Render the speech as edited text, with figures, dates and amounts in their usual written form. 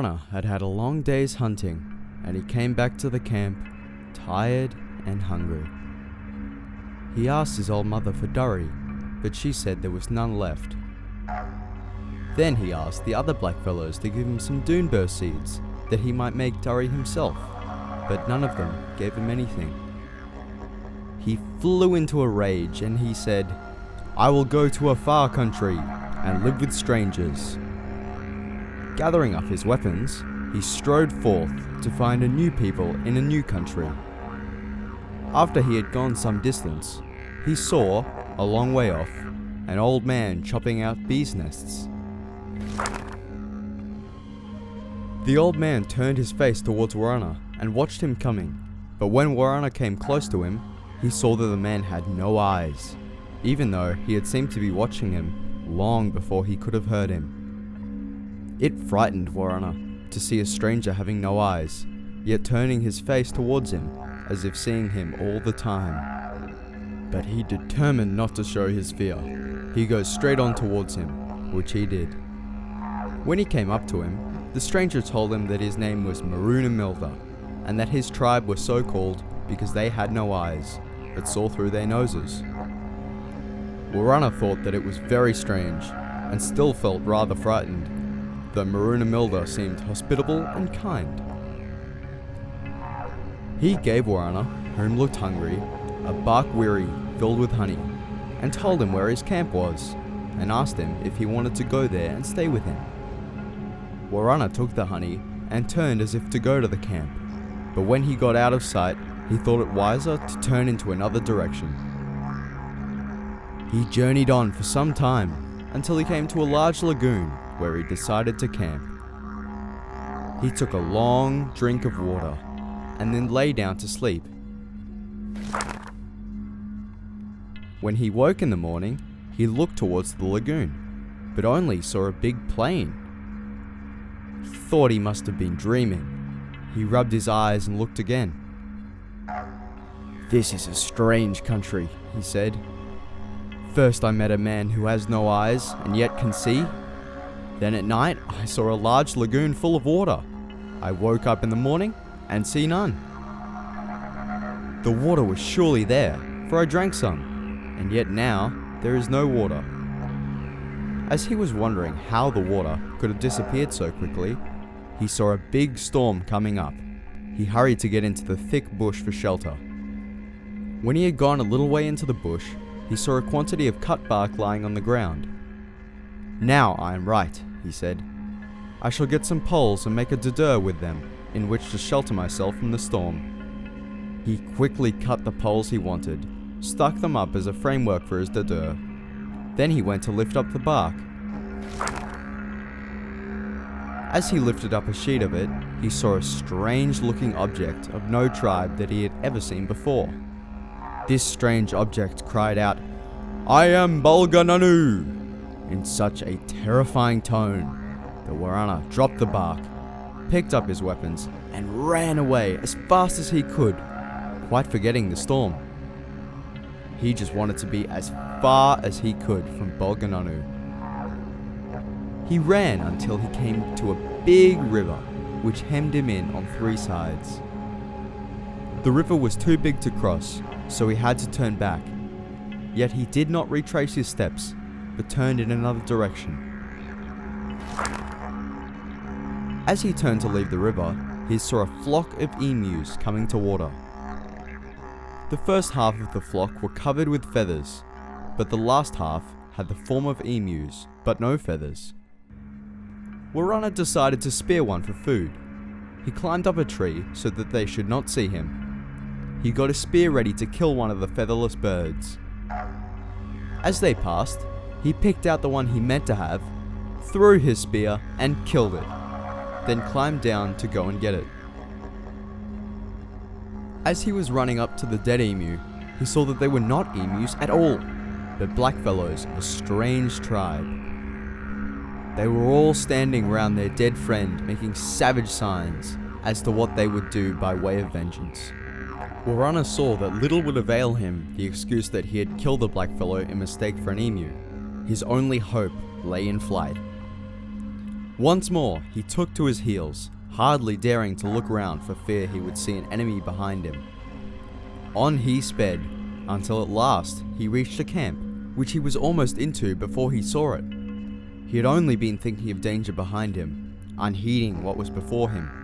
Warana had had a long day's hunting, and he came back to the camp, tired and hungry. He asked his old mother for durry, but she said there was none left. Then he asked the other blackfellows to give him some doonbur seeds, that he might make durry himself, but none of them gave him anything. He flew into a rage and he said, "I will go to a far country and live with strangers." Gathering up his weapons, he strode forth to find a new people in a new country. After he had gone some distance, he saw, a long way off, an old man chopping out bees' nests. The old man turned his face towards Warana and watched him coming, but when Warana came close to him, he saw that the man had no eyes, even though he had seemed to be watching him long before he could have heard him. It frightened Warana to see a stranger having no eyes, yet turning his face towards him, as if seeing him all the time. But he determined not to show his fear. He goes straight on towards him, which he did. When he came up to him, the stranger told him that his name was Meamei, and that his tribe was so called because they had no eyes, but saw through their noses. Warana thought that it was very strange, and still felt rather frightened, though Meamei seemed hospitable and kind. He gave Warana, whom looked hungry, a bark wiri filled with honey, and told him where his camp was, and asked him if he wanted to go there and stay with him. Warana took the honey and turned as if to go to the camp, but when he got out of sight, he thought it wiser to turn into another direction. He journeyed on for some time until he came to a large lagoon where he decided to camp. He took a long drink of water and then lay down to sleep. When he woke in the morning, he looked towards the lagoon, but only saw a big plain. He thought he must have been dreaming. He rubbed his eyes and looked again. "This is a strange country," he said. "First I met a man who has no eyes and yet can see. Then at night I saw a large lagoon full of water. I woke up in the morning and see none. The water was surely there, for I drank some, and yet now there is no water." As he was wondering how the water could have disappeared so quickly, he saw a big storm coming up. He hurried to get into the thick bush for shelter. When he had gone a little way into the bush, he saw a quantity of cut bark lying on the ground. "Now I am right," he said. "I shall get some poles and make a dadur with them, in which to shelter myself from the storm." He quickly cut the poles he wanted, stuck them up as a framework for his dadur. Then he went to lift up the bark. As he lifted up a sheet of it, he saw a strange-looking object of no tribe that he had ever seen before. This strange object cried out, "I am Bulgananu!" in such a terrifying tone that Warana dropped the bark, picked up his weapons, and ran away as fast as he could, quite forgetting the storm. He just wanted to be as far as he could from Bulgananu. He ran until he came to a big river, which hemmed him in on 3 sides. The river was too big to cross, so he had to turn back. Yet he did not retrace his steps, but turned in another direction. As he turned to leave the river, he saw a flock of emus coming to water. The first half of the flock were covered with feathers, but the last half had the form of emus, but no feathers. Warana decided to spear one for food. He climbed up a tree so that they should not see him. He got a spear ready to kill one of the featherless birds. As they passed, he picked out the one he meant to have, threw his spear and killed it, then climbed down to go and get it. As he was running up to the dead emu, he saw that they were not emus at all, but blackfellows of a strange tribe. They were all standing round their dead friend, making savage signs as to what they would do by way of vengeance. Warana saw that little would avail him the excuse that he had killed the blackfellow in mistake for an emu. His only hope lay in flight. Once more, he took to his heels, hardly daring to look round for fear he would see an enemy behind him. On he sped, until at last he reached a camp, which he was almost into before he saw it. He had only been thinking of danger behind him, unheeding what was before him,